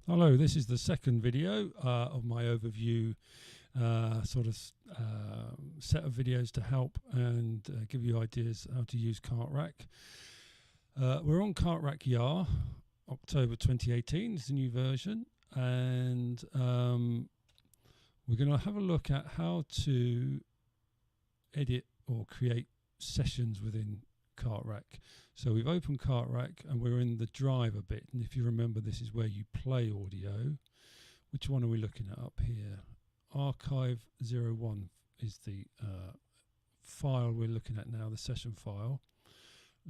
Hello, this is the second video of my overview set of videos to help and give you ideas how to use CartRack. We're on CartRack YAR, October 2018 is the new version, and we're going to have a look at how to edit or create sessions within CartRack. So we've opened CartRack and we're in the driver bit, and if you remember, this is where you play audio. Which one are we looking at up here? Archive01 is the file we're looking at now, the session file.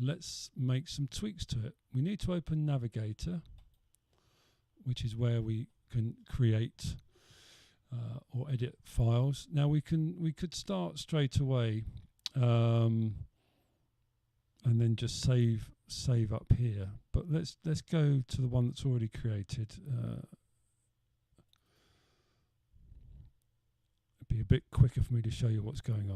Let's make some tweaks to it. We need to open Navigator, which is where we can create or edit files. Now we could start straight away and then just save up here, but let's go to the one that's already created. It'd be a bit quicker for me to show you what's going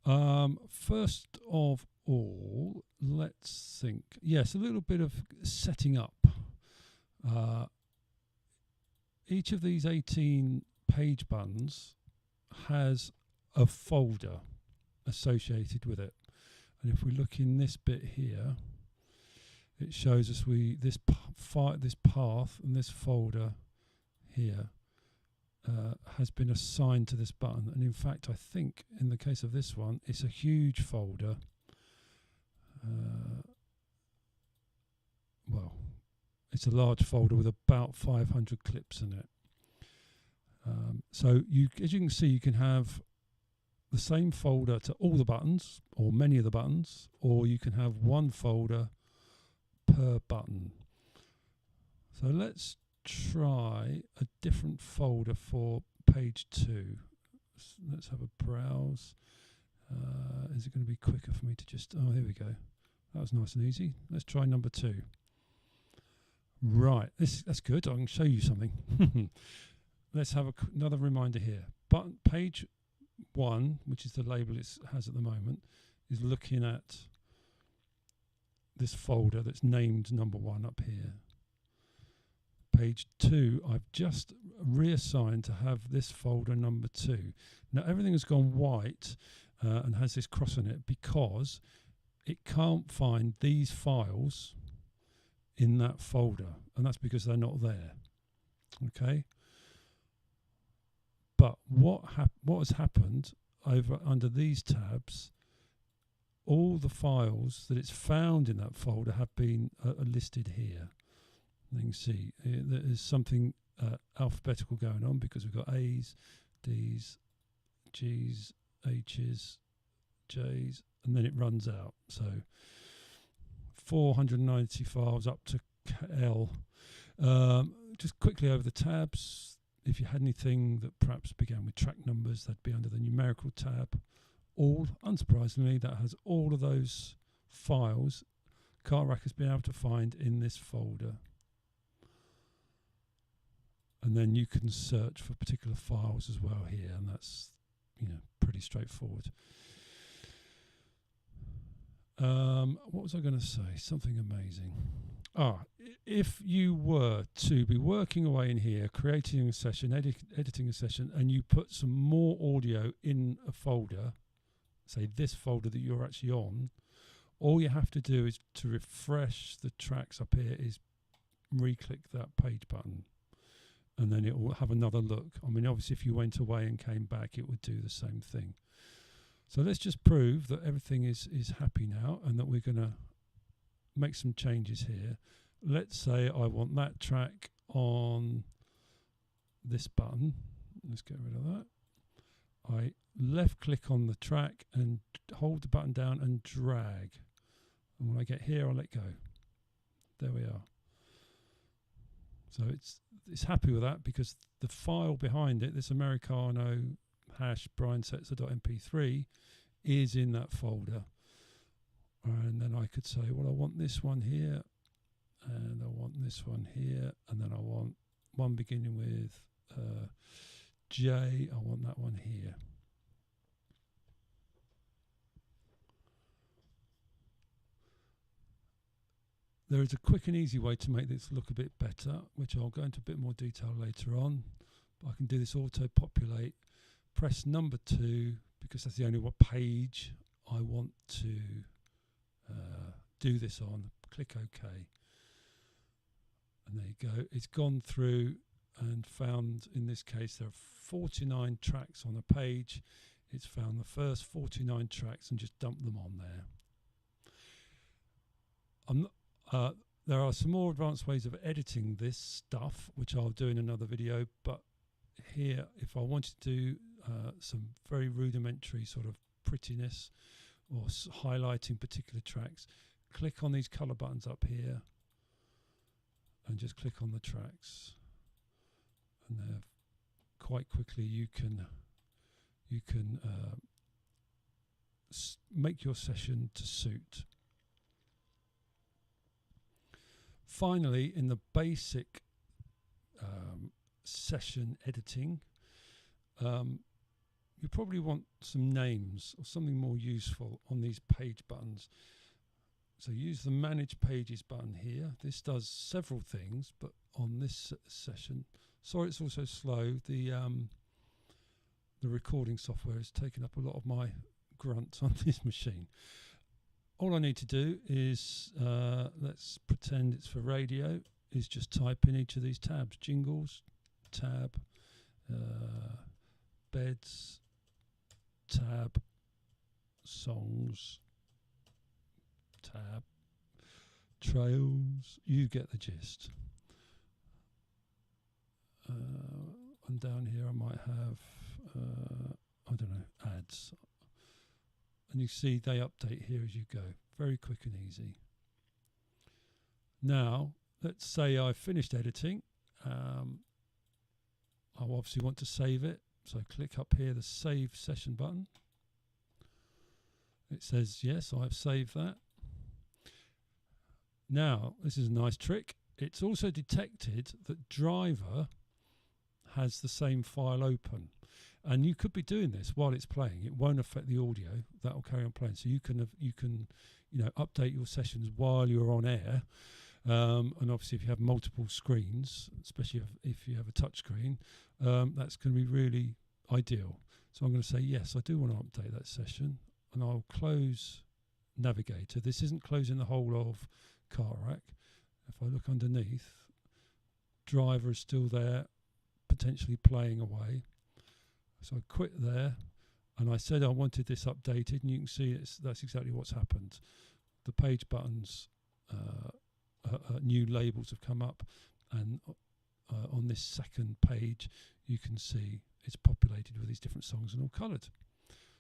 on. First of all, let's think. Yes, a little bit of setting up. Each of these 18 page buttons has a folder associated with it. And if we look in this bit here, it shows us this path and this folder here has been assigned to this button. And in fact, I think in the case of this one, it's a huge folder. Well, it's a large folder with about 500 clips in it. So as you can see, you can have the same folder to all the buttons or many of the buttons, or you can have one folder per button. So let's try a different folder for page 2. Let's have a browse. Is it going to be quicker for me to just, oh, here we go. That was nice and easy. Let's try number 2. Right, that's good. I can show you something. Let's have another reminder here. Page 1, which is the label it has at the moment, is looking at this folder that's named number 1 up here. Page 2, I've just reassigned to have this folder number 2. Now everything has gone white and has this cross on it because it can't find these files in that folder, and that's because they're not there. Okay. But what has happened under these tabs, all the files that it's found in that folder have been listed here. And you can see there is something alphabetical going on because we've got A's, D's, G's, H's, J's, and then it runs out. So 490 files up to L. Just quickly over the tabs. If you had anything that perhaps began with track numbers, that'd be under the numerical tab. All, unsurprisingly, that has all of those files CartRack has been able to find in this folder. And then you can search for particular files as well here, and that's, pretty straightforward. What was I going to say? Something amazing. If you were to be working away in here, creating a session, editing a session, and you put some more audio in a folder, say this folder that you're actually on, all you have to do is to refresh the tracks up here is re-click that page button, and then it will have another look. I mean, obviously, if you went away and came back, it would do the same thing. So let's just prove that everything is happy now and that we're going to make some changes here. Let's say I want that track on this button. Let's get rid of that. I left click on the track and hold the button down and drag. And when I get here, I'll let go. There we are. So it's happy with that because the file behind it, this Americano #briansetzer.mp3, is in that folder. And then I could say, well, I want this one here, and I want this one here, and then I want one beginning with J. I want that one here. There is a quick and easy way to make this look a bit better, which I'll go into a bit more detail later on. But I can do this auto-populate, press number 2, because that's the only page I want to do this on. Click OK. And there you go. It's gone through and found, in this case, there are 49 tracks on a page. It's found the first 49 tracks and just dumped them on there. There are some more advanced ways of editing this stuff, which I'll do in another video, but here, if I wanted to do some very rudimentary sort of prettiness or highlighting particular tracks, click on these color buttons up here and just click on the tracks, and quite quickly you can make your session to suit. Finally, in the basic session editing, you probably want some names or something more useful on these page buttons. So use the Manage Pages button here. This does several things, but on this session, sorry it's also slow. The recording software has taken up a lot of my grunt on this machine. All I need to do is, let's pretend it's for radio, is just type in each of these tabs. Jingles, tab, beds, tab, songs, tab, trails. You get the gist. And down here I might have, I don't know, ads. And you see they update here as you go. Very quick and easy. Now, let's say I've finished editing. I obviously want to save it. So click up here, the Save Session button. It says, yes, I've saved that. Now, this is a nice trick. It's also detected that Driver has the same file open. And you could be doing this while it's playing. It won't affect the audio. That will carry on playing. So you can update your sessions while you're on air. And obviously, if you have multiple screens, especially if you have a touch screen, that's going to be really ideal. So I'm going to say, yes, I do want to update that session. And I'll close Navigator. This isn't closing the whole of CartRack. If I look underneath, Driver is still there, potentially playing away. So I quit there, and I said I wanted this updated, and you can see that's exactly what's happened. The page buttons, new labels have come up, and on this second page, you can see it's populated with these different songs and all coloured.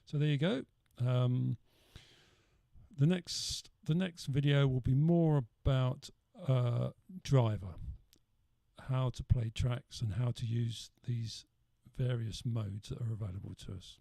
So there you go. The next video will be more about Driver, how to play tracks and how to use these various modes that are available to us.